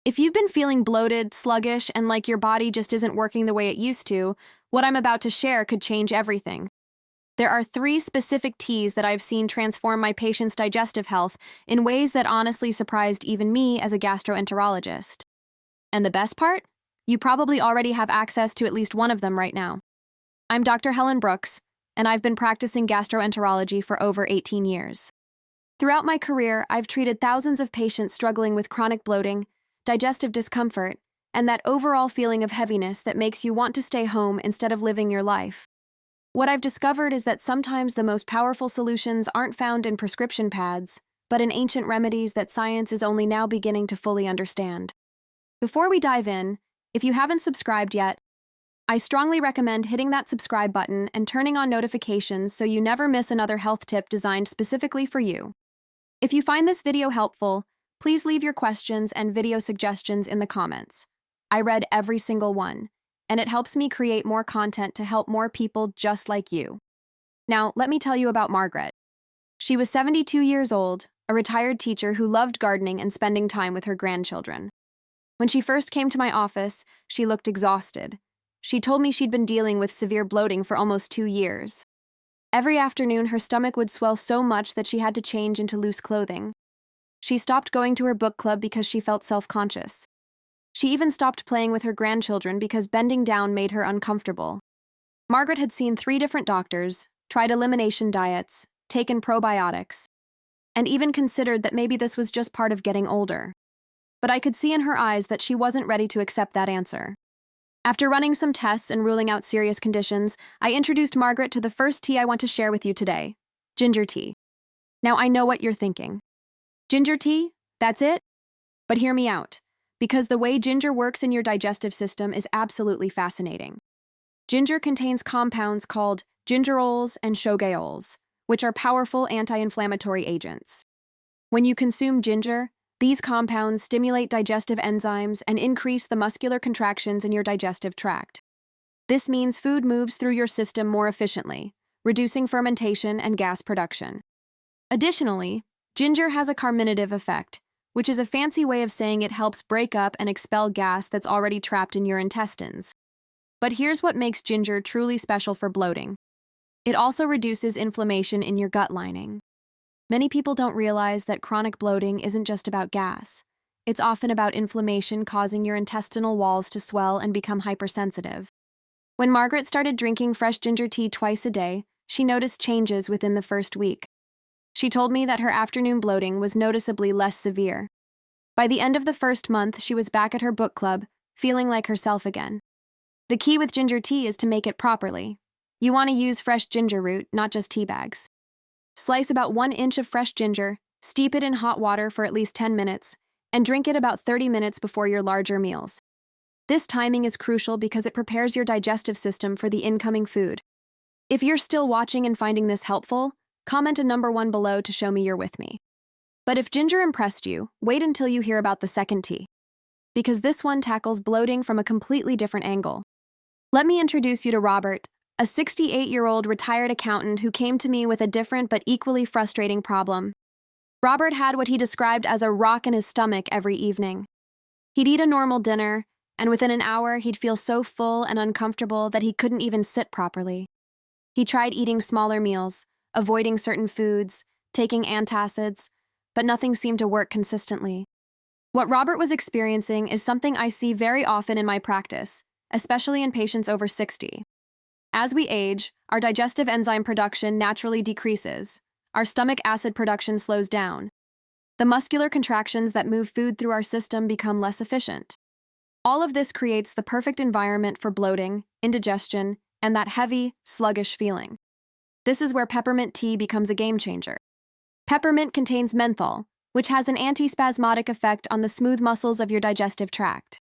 If you've been feeling bloated, sluggish, and like your body just isn't working the way it used to, what I'm about to share could change everything. There are 3 specific teas that I've seen transform my patients' digestive health in ways that honestly surprised even me as a gastroenterologist. And the best part? You probably already have access to at least one of them right now. I'm Dr. Helen Brooks, and I've been practicing gastroenterology for over 18 years. Throughout my career, I've treated thousands of patients struggling with chronic bloating, digestive discomfort, and that overall feeling of heaviness that makes you want to stay home instead of living your life. What I've discovered is that sometimes the most powerful solutions aren't found in prescription pads, but in ancient remedies that science is only now beginning to fully understand. Before we dive in, if you haven't subscribed yet, I strongly recommend hitting that subscribe button and turning on notifications so you never miss another health tip designed specifically for you. If you find this video helpful, please leave your questions and video suggestions in the comments. I read every single one, and it helps me create more content to help more people just like you. Now, let me tell you about Margaret. She was 72 years old, a retired teacher who loved gardening and spending time with her grandchildren. When she first came to my office, she looked exhausted. She told me she'd been dealing with severe bloating for almost 2 years. Every afternoon, her stomach would swell so much that she had to change into loose clothing. She stopped going to her book club because she felt self-conscious. She even stopped playing with her grandchildren because bending down made her uncomfortable. Margaret had seen 3 different doctors, tried elimination diets, taken probiotics, and even considered that maybe this was just part of getting older. But I could see in her eyes that she wasn't ready to accept that answer. After running some tests and ruling out serious conditions, I introduced Margaret to the first tea I want to share with you today: ginger tea. Now, I know what you're thinking. Ginger tea? That's it? But hear me out, because the way ginger works in your digestive system is absolutely fascinating. Ginger contains compounds called gingerols and shogaols, which are powerful anti-inflammatory agents. When you consume ginger, these compounds stimulate digestive enzymes and increase the muscular contractions in your digestive tract. This means food moves through your system more efficiently, reducing fermentation and gas production. Additionally, ginger has a carminative effect, which is a fancy way of saying it helps break up and expel gas that's already trapped in your intestines. But here's what makes ginger truly special for bloating. It also reduces inflammation in your gut lining. Many people don't realize that chronic bloating isn't just about gas. It's often about inflammation causing your intestinal walls to swell and become hypersensitive. When Margaret started drinking fresh ginger tea twice a day, she noticed changes within the first week. She told me that her afternoon bloating was noticeably less severe. By the end of the first month, she was back at her book club, feeling like herself again. The key with ginger tea is to make it properly. You want to use fresh ginger root, not just tea bags. Slice about 1 inch of fresh ginger, steep it in hot water for at least 10 minutes, and drink it about 30 minutes before your larger meals. This timing is crucial because it prepares your digestive system for the incoming food. If you're still watching and finding this helpful, comment a number 1 below to show me you're with me. But if ginger impressed you, wait until you hear about the second tea, because this one tackles bloating from a completely different angle. Let me introduce you to Robert, a 68-year-old retired accountant who came to me with a different but equally frustrating problem. Robert had what he described as a rock in his stomach every evening. He'd eat a normal dinner, and within an hour he'd feel so full and uncomfortable that he couldn't even sit properly. He tried eating smaller meals, avoiding certain foods, taking antacids, but nothing seemed to work consistently. What Robert was experiencing is something I see very often in my practice, especially in patients over 60. As we age, our digestive enzyme production naturally decreases. Our stomach acid production slows down. The muscular contractions that move food through our system become less efficient. All of this creates the perfect environment for bloating, indigestion, and that heavy, sluggish feeling. This is where peppermint tea becomes a game changer. Peppermint contains menthol, which has an antispasmodic effect on the smooth muscles of your digestive tract.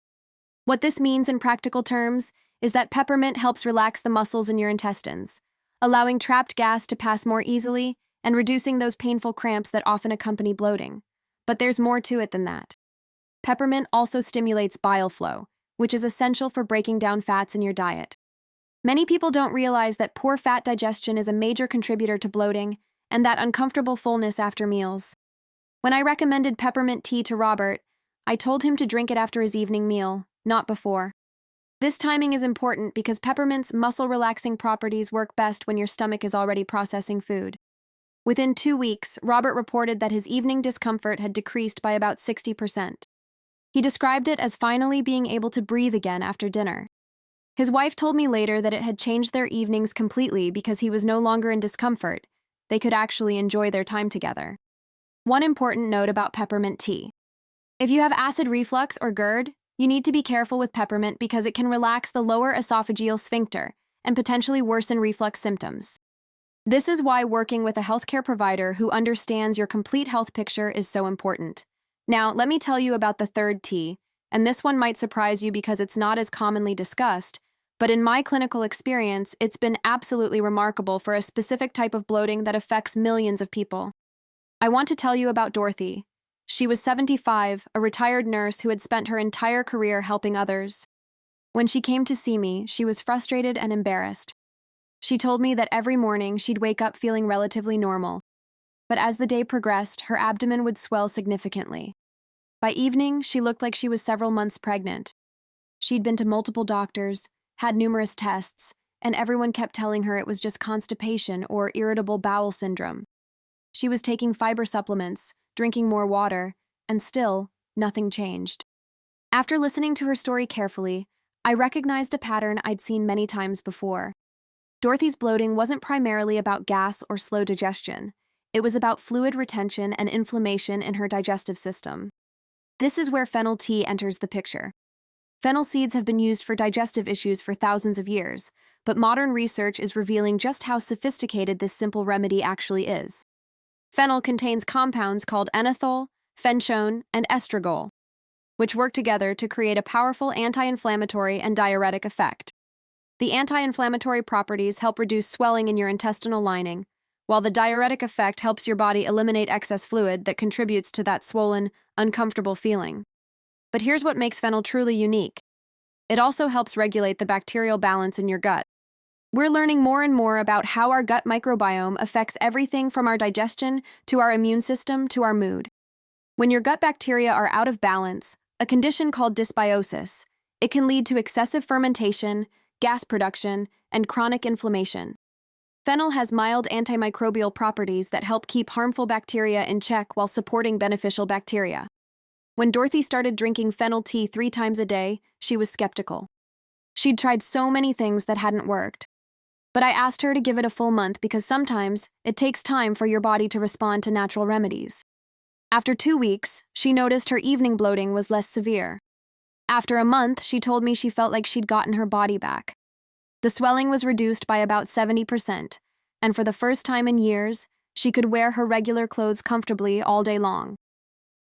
What this means in practical terms is that peppermint helps relax the muscles in your intestines, allowing trapped gas to pass more easily and reducing those painful cramps that often accompany bloating. But there's more to it than that. Peppermint also stimulates bile flow, which is essential for breaking down fats in your diet. Many people don't realize that poor fat digestion is a major contributor to bloating and that uncomfortable fullness after meals. When I recommended peppermint tea to Robert, I told him to drink it after his evening meal, not before. This timing is important because peppermint's muscle-relaxing properties work best when your stomach is already processing food. Within 2 weeks, Robert reported that his evening discomfort had decreased by about 60%. He described it as finally being able to breathe again after dinner. His wife told me later that it had changed their evenings completely because he was no longer in discomfort. They could actually enjoy their time together. One important note about peppermint tea. If you have acid reflux or GERD, you need to be careful with peppermint because it can relax the lower esophageal sphincter and potentially worsen reflux symptoms. This is why working with a healthcare provider who understands your complete health picture is so important. Now, let me tell you about the third tea, and this one might surprise you because it's not as commonly discussed, but in my clinical experience, it's been absolutely remarkable for a specific type of bloating that affects millions of people. I want to tell you about Dorothy. She was 75, a retired nurse who had spent her entire career helping others. When she came to see me, she was frustrated and embarrassed. She told me that every morning she'd wake up feeling relatively normal, but as the day progressed, her abdomen would swell significantly. By evening, she looked like she was several months pregnant. She'd been to multiple doctors, had numerous tests, and everyone kept telling her it was just constipation or irritable bowel syndrome. She was taking fiber supplements, drinking more water, and still, nothing changed. After listening to her story carefully, I recognized a pattern I'd seen many times before. Dorothy's bloating wasn't primarily about gas or slow digestion. It was about fluid retention and inflammation in her digestive system. This is where fennel tea enters the picture. Fennel seeds have been used for digestive issues for thousands of years, but modern research is revealing just how sophisticated this simple remedy actually is. Fennel contains compounds called enethol, fenchone, and estragol, which work together to create a powerful anti-inflammatory and diuretic effect. The anti-inflammatory properties help reduce swelling in your intestinal lining, while the diuretic effect helps your body eliminate excess fluid that contributes to that swollen, uncomfortable feeling. But here's what makes fennel truly unique. It also helps regulate the bacterial balance in your gut. We're learning more and more about how our gut microbiome affects everything from our digestion to our immune system to our mood. When your gut bacteria are out of balance, a condition called dysbiosis, it can lead to excessive fermentation, gas production, and chronic inflammation. Fennel has mild antimicrobial properties that help keep harmful bacteria in check while supporting beneficial bacteria. When Dorothy started drinking fennel tea 3 times a day, she was skeptical. She'd tried so many things that hadn't worked. But I asked her to give it a full month because sometimes it takes time for your body to respond to natural remedies. After 2 weeks, she noticed her evening bloating was less severe. After a month, she told me she felt like she'd gotten her body back. The swelling was reduced by about 70%, and for the first time in years, she could wear her regular clothes comfortably all day long.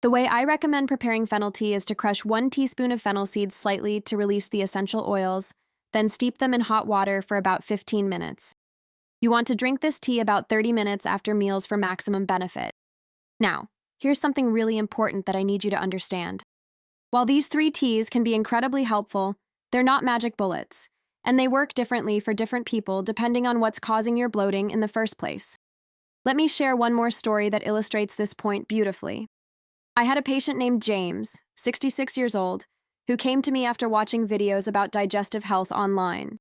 The way I recommend preparing fennel tea is to crush 1 teaspoon of fennel seeds slightly to release the essential oils, then steep them in hot water for about 15 minutes. You want to drink this tea about 30 minutes after meals for maximum benefit. Now, here's something really important that I need you to understand. While these 3 teas can be incredibly helpful, they're not magic bullets, and they work differently for different people depending on what's causing your bloating in the first place. Let me share one more story that illustrates this point beautifully. I had a patient named James, 66 years old, who came to me after watching videos about digestive health online.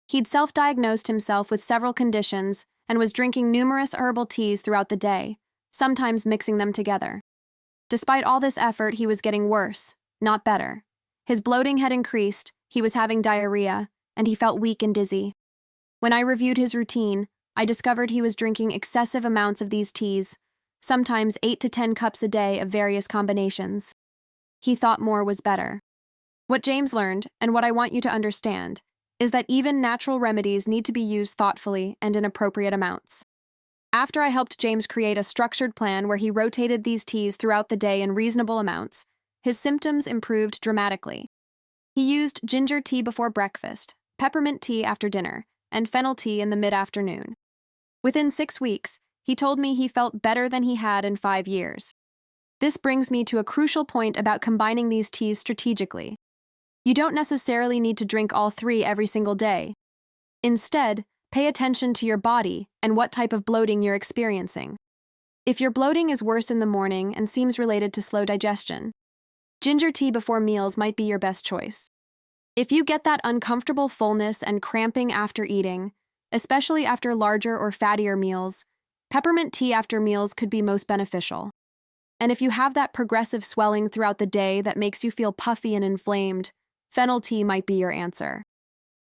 He'd self-diagnosed himself with several conditions and was drinking numerous herbal teas throughout the day, sometimes mixing them together. Despite all this effort, he was getting worse, not better. His bloating had increased, he was having diarrhea, and he felt weak and dizzy. When I reviewed his routine, I discovered he was drinking excessive amounts of these teas, sometimes 8 to 10 cups a day of various combinations. He thought more was better. What James learned, and what I want you to understand, is that even natural remedies need to be used thoughtfully and in appropriate amounts. After I helped James create a structured plan where he rotated these teas throughout the day in reasonable amounts, his symptoms improved dramatically. He used ginger tea before breakfast, peppermint tea after dinner, and fennel tea in the mid-afternoon. Within 6 weeks, he told me he felt better than he had in 5 years. This brings me to a crucial point about combining these teas strategically. You don't necessarily need to drink all 3 every single day. Instead, pay attention to your body and what type of bloating you're experiencing. If your bloating is worse in the morning and seems related to slow digestion, Ginger tea before meals might be your best choice. If you get that uncomfortable fullness and cramping after eating, especially after larger or fattier meals, peppermint tea after meals could be most beneficial. And if you have that progressive swelling throughout the day that makes you feel puffy and inflamed, fennel tea might be your answer.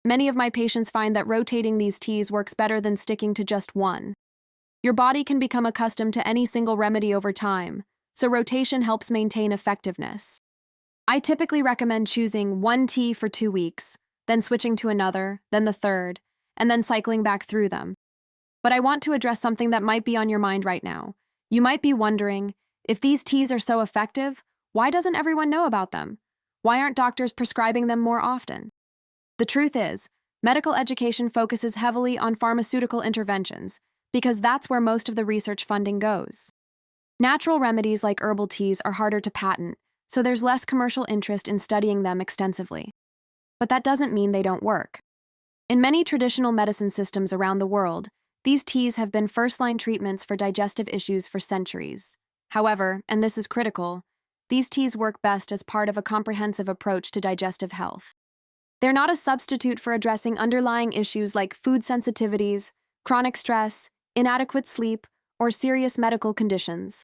Many of my patients find that rotating these teas works better than sticking to just one. Your body can become accustomed to any single remedy over time, so rotation helps maintain effectiveness. I typically recommend choosing one tea for 2 weeks, then switching to another, then the third, and then cycling back through them. But I want to address something that might be on your mind right now. You might be wondering, if these teas are so effective, why doesn't everyone know about them? Why aren't doctors prescribing them more often? The truth is, medical education focuses heavily on pharmaceutical interventions because that's where most of the research funding goes. Natural remedies like herbal teas are harder to patent, so there's less commercial interest in studying them extensively. But that doesn't mean they don't work. In many traditional medicine systems around the world, these teas have been first-line treatments for digestive issues for centuries. However, and this is critical, these teas work best as part of a comprehensive approach to digestive health. They're not a substitute for addressing underlying issues like food sensitivities, chronic stress, inadequate sleep, or serious medical conditions.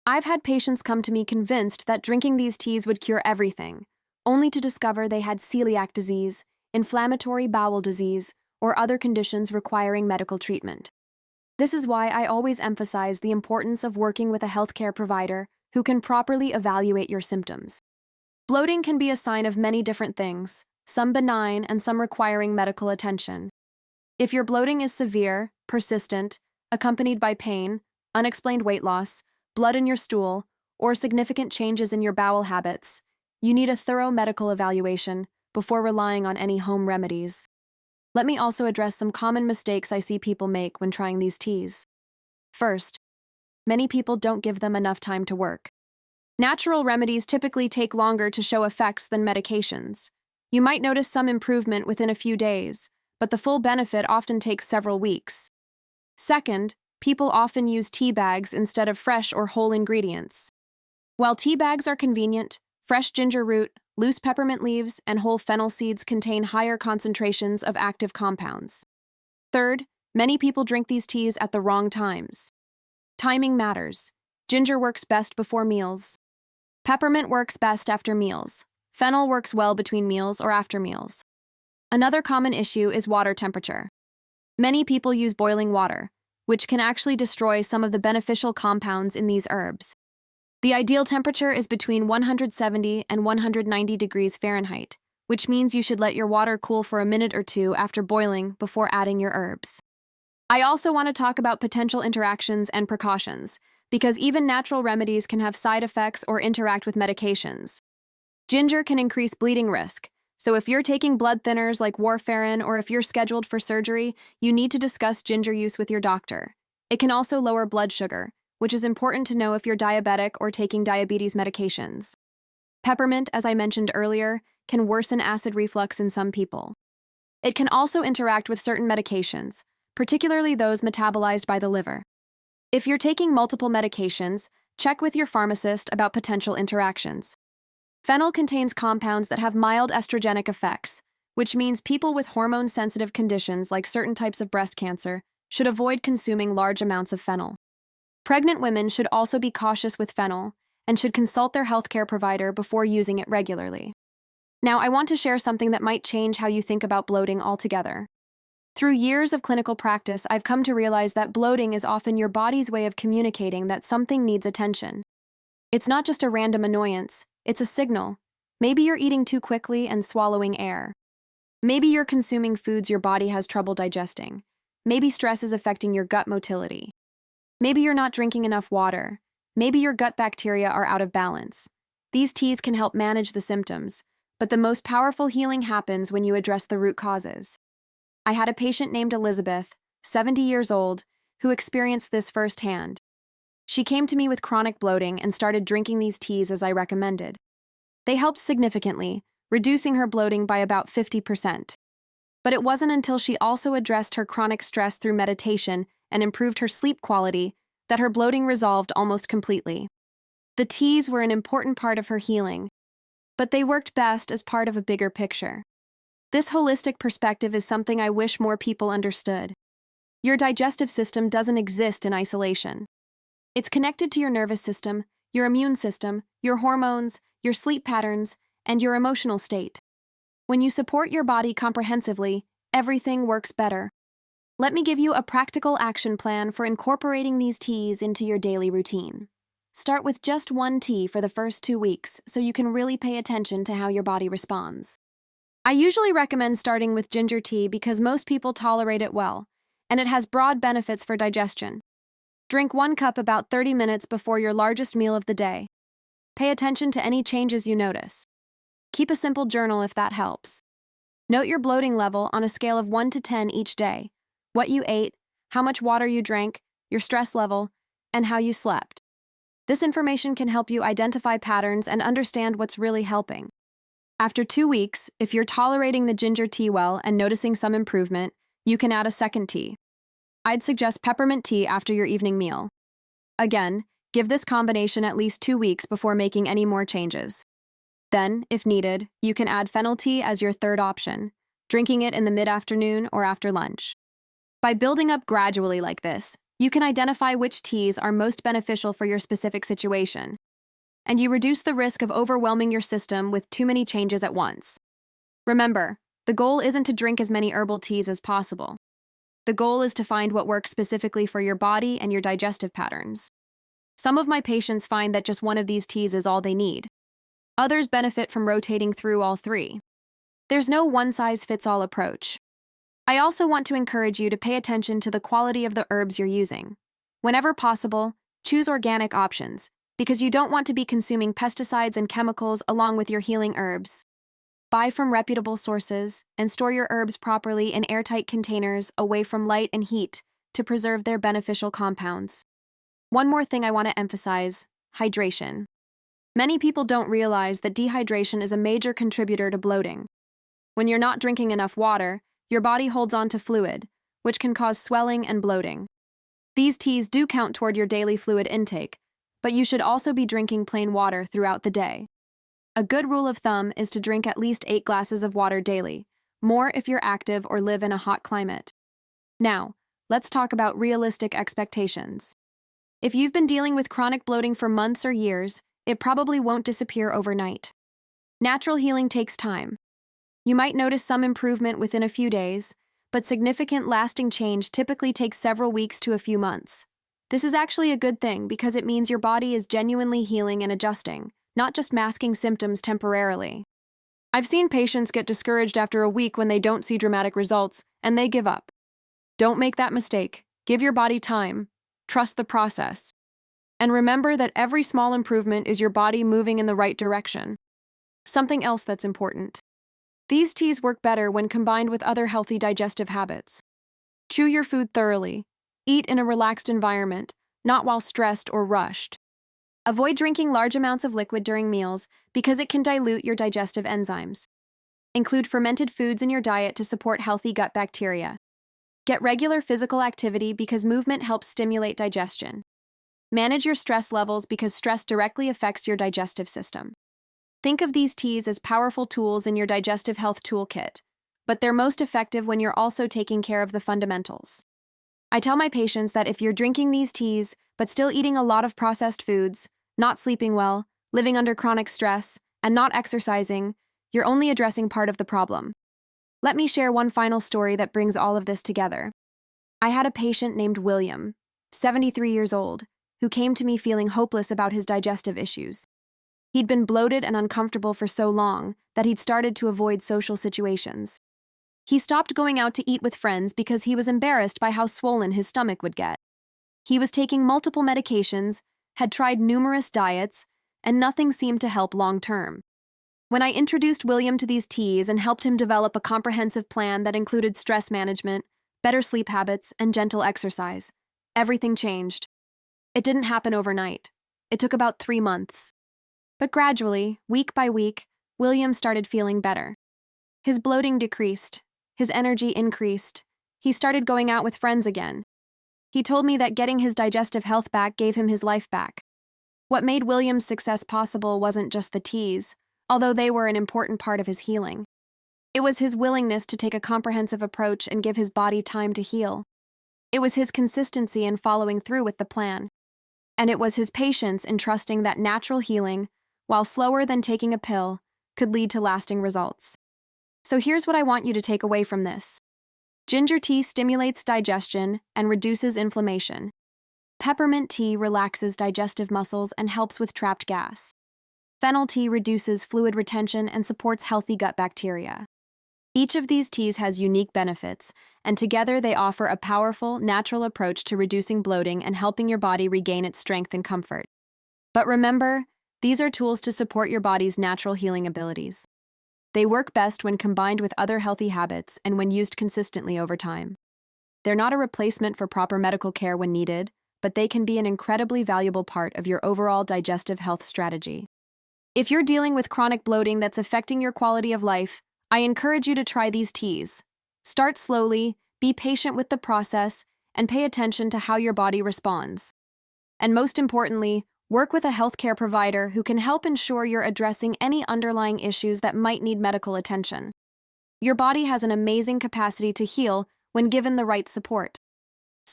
I've had patients come to me convinced that drinking these teas would cure everything, only to discover they had celiac disease, inflammatory bowel disease, or other conditions requiring medical treatment. This is why I always emphasize the importance of working with a healthcare provider who can properly evaluate your symptoms. Bloating can be a sign of many different things, some benign and some requiring medical attention. If your bloating is severe, persistent, accompanied by pain, unexplained weight loss, blood in your stool, or significant changes in your bowel habits, you need a thorough medical evaluation before relying on any home remedies. Let me also address some common mistakes I see people make when trying these teas. First, many people don't give them enough time to work. Natural remedies typically take longer to show effects than medications. You might notice some improvement within a few days, but the full benefit often takes several weeks. Second, people often use tea bags instead of fresh or whole ingredients. While tea bags are convenient, fresh ginger root, loose peppermint leaves, and whole fennel seeds contain higher concentrations of active compounds. Third, many people drink these teas at the wrong times. Timing matters. Ginger works best before meals. Peppermint works best after meals. Fennel works well between meals or after meals. Another common issue is water temperature. Many people use boiling water, which can actually destroy some of the beneficial compounds in these herbs. The ideal temperature is between 170 and 190 degrees Fahrenheit, which means you should let your water cool for a minute or two after boiling before adding your herbs. I also want to talk about potential interactions and precautions, because even natural remedies can have side effects or interact with medications. Ginger can increase bleeding risk, so if you're taking blood thinners like warfarin or if you're scheduled for surgery, you need to discuss ginger use with your doctor. It can also lower blood sugar, which is important to know if you're diabetic or taking diabetes medications. Peppermint, as I mentioned earlier, can worsen acid reflux in some people. It can also interact with certain medications, particularly those metabolized by the liver. If you're taking multiple medications, check with your pharmacist about potential interactions. Fennel contains compounds that have mild estrogenic effects, which means people with hormone-sensitive conditions like certain types of breast cancer should avoid consuming large amounts of fennel. Pregnant women should also be cautious with fennel and should consult their healthcare provider before using it regularly. Now, I want to share something that might change how you think about bloating altogether. Through years of clinical practice, I've come to realize that bloating is often your body's way of communicating that something needs attention. It's not just a random annoyance, it's a signal. Maybe you're eating too quickly and swallowing air. Maybe you're consuming foods your body has trouble digesting. Maybe stress is affecting your gut motility. Maybe you're not drinking enough water. Maybe your gut bacteria are out of balance. These teas can help manage the symptoms, but the most powerful healing happens when you address the root causes. I had a patient named Elizabeth, 70 years old, who experienced this firsthand. She came to me with chronic bloating and started drinking these teas as I recommended. They helped significantly, reducing her bloating by about 50%. But it wasn't until she also addressed her chronic stress through meditation and improved her sleep quality that her bloating resolved almost completely. The teas were an important part of her healing, but they worked best as part of a bigger picture. This holistic perspective is something I wish more people understood. Your digestive system doesn't exist in isolation. It's connected to your nervous system, your immune system, your hormones, your sleep patterns, and your emotional state. When you support your body comprehensively, everything works better. Let me give you a practical action plan for incorporating these teas into your daily routine. Start with just one tea for the first 2 weeks so you can really pay attention to how your body responds. I usually recommend starting with ginger tea because most people tolerate it well, and it has broad benefits for digestion. Drink 1 cup about 30 minutes before your largest meal of the day. Pay attention to any changes you notice. Keep a simple journal if that helps. Note your bloating level on a scale of 1 to 10 each day, what you ate, how much water you drank, your stress level, and how you slept. This information can help you identify patterns and understand what's really helping. After 2 weeks, if you're tolerating the ginger tea well and noticing some improvement, you can add a second tea. I'd suggest peppermint tea after your evening meal. Again, give this combination at least 2 weeks before making any more changes. Then, if needed, you can add fennel tea as your third option, drinking it in the mid-afternoon or after lunch. By building up gradually like this, you can identify which teas are most beneficial for your specific situation, and you reduce the risk of overwhelming your system with too many changes at once. Remember, the goal isn't to drink as many herbal teas as possible. The goal is to find what works specifically for your body and your digestive patterns. Some of my patients find that just one of these teas is all they need. Others benefit from rotating through all 3. There's no one-size-fits-all approach. I also want to encourage you to pay attention to the quality of the herbs you're using. Whenever possible, choose organic options, because you don't want to be consuming pesticides and chemicals along with your healing herbs. Buy from reputable sources and store your herbs properly in airtight containers away from light and heat to preserve their beneficial compounds. One more thing I want to emphasize: hydration. Many people don't realize that dehydration is a major contributor to bloating. When you're not drinking enough water, your body holds on to fluid, which can cause swelling and bloating. These teas do count toward your daily fluid intake, but you should also be drinking plain water throughout the day. A good rule of thumb is to drink at least 8 glasses of water daily, more if you're active or live in a hot climate. Now, let's talk about realistic expectations. If you've been dealing with chronic bloating for months or years, it probably won't disappear overnight. Natural healing takes time. You might notice some improvement within a few days, but significant lasting change typically takes several weeks to a few months. This is actually a good thing because it means your body is genuinely healing and adjusting, not just masking symptoms temporarily. I've seen patients get discouraged after a week when they don't see dramatic results, and they give up. Don't make that mistake. Give your body time. Trust the process. And remember that every small improvement is your body moving in the right direction. Something else that's important: these teas work better when combined with other healthy digestive habits. Chew your food thoroughly. Eat in a relaxed environment, not while stressed or rushed. Avoid drinking large amounts of liquid during meals because it can dilute your digestive enzymes. Include fermented foods in your diet to support healthy gut bacteria. Get regular physical activity because movement helps stimulate digestion. Manage your stress levels because stress directly affects your digestive system. Think of these teas as powerful tools in your digestive health toolkit, but they're most effective when you're also taking care of the fundamentals. I tell my patients that if you're drinking these teas but still eating a lot of processed foods, not sleeping well, living under chronic stress, and not exercising, you're only addressing part of the problem. Let me share one final story that brings all of this together. I had a patient named William, 73 years old, who came to me feeling hopeless about his digestive issues. He'd been bloated and uncomfortable for so long that he'd started to avoid social situations. He stopped going out to eat with friends because he was embarrassed by how swollen his stomach would get. He was taking multiple medications, had tried numerous diets, and nothing seemed to help long-term. When I introduced William to these teas and helped him develop a comprehensive plan that included stress management, better sleep habits, and gentle exercise, everything changed. It didn't happen overnight. It took about 3 months. But gradually, week by week, William started feeling better. His bloating decreased. His energy increased. He started going out with friends again. He told me that getting his digestive health back gave him his life back. What made William's success possible wasn't just the teas, although they were an important part of his healing. It was his willingness to take a comprehensive approach and give his body time to heal. It was his consistency in following through with the plan. And it was his patience in trusting that natural healing, while slower than taking a pill, could lead to lasting results. So here's what I want you to take away from this. Ginger tea stimulates digestion and reduces inflammation. Peppermint tea relaxes digestive muscles and helps with trapped gas. Fennel tea reduces fluid retention and supports healthy gut bacteria. Each of these teas has unique benefits, and together they offer a powerful, natural approach to reducing bloating and helping your body regain its strength and comfort. But remember, these are tools to support your body's natural healing abilities. They work best when combined with other healthy habits and when used consistently over time. They're not a replacement for proper medical care when needed, but they can be an incredibly valuable part of your overall digestive health strategy. If you're dealing with chronic bloating that's affecting your quality of life, I encourage you to try these teas. Start slowly, be patient with the process, and pay attention to how your body responds. And most importantly, work with a healthcare provider who can help ensure you're addressing any underlying issues that might need medical attention. Your body has an amazing capacity to heal when given the right support.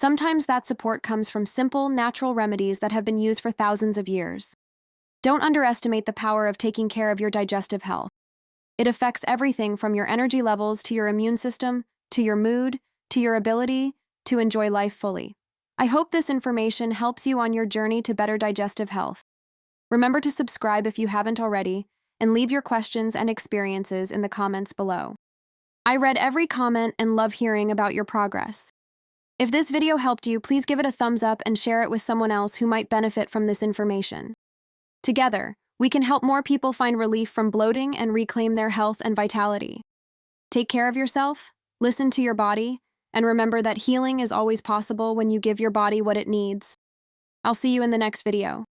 Sometimes that support comes from simple, natural remedies that have been used for thousands of years. Don't underestimate the power of taking care of your digestive health. It affects everything from your energy levels to your immune system, to your mood, to your ability to enjoy life fully. I hope this information helps you on your journey to better digestive health. Remember to subscribe if you haven't already, and leave your questions and experiences in the comments below. I read every comment and love hearing about your progress. If this video helped you, please give it a thumbs up and share it with someone else who might benefit from this information. Together, we can help more people find relief from bloating and reclaim their health and vitality. Take care of yourself, listen to your body, and remember that healing is always possible when you give your body what it needs. I'll see you in the next video.